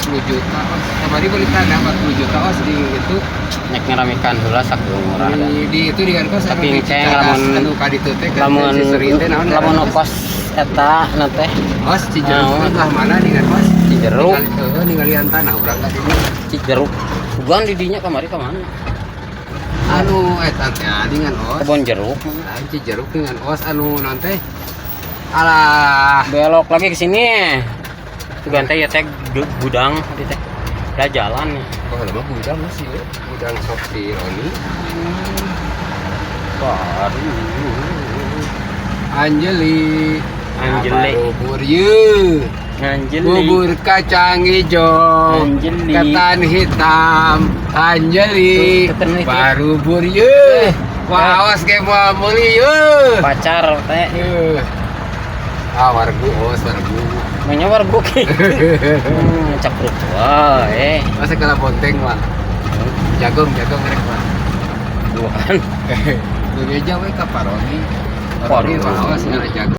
40 juta os. Kemarin beli tanah 40 juta os di itu nek ngeramekan heula sakeung murah dah. di itu di Garkos Tapi anu ceng Cicadas, lamun- anu ka ditu teh kan Lamun si Suri teh naon lamun ngaran, Os? ongkos eta na teh Os Cijeruk Naon? belah mana di Garkos? Cijeruk. Ningalian tanah urang ka ditu. Cijeruk. Bukan di dinya kamari ka mana? Anu eta teh dengan os. Kebon jeruk. Lain Cijeruk dengan os anu naon teh? Alah, Belok lagi ke sini. Itu ganti ya teh gudang di teh. Ada jalan nih. kok lama gudang masih ya? Gudang sok si Roni. Baru. Anjeli. Anjeli. Bubur ye. Anjeli. Bubur kacang hijau. Anjeli. Ketan hitam. Anjeli. Tuh, ketan hitam. Baru bubur ye. Wah, awas kayak mau beli ye. Pacar teh. Wargu, wargu. Namanya warga ki. Capruk wae. Masa kala bonteng mah. Jagung merek mah. Bukan. Bebeja we ka Paroni. Paroni. Awas ngalah jagung.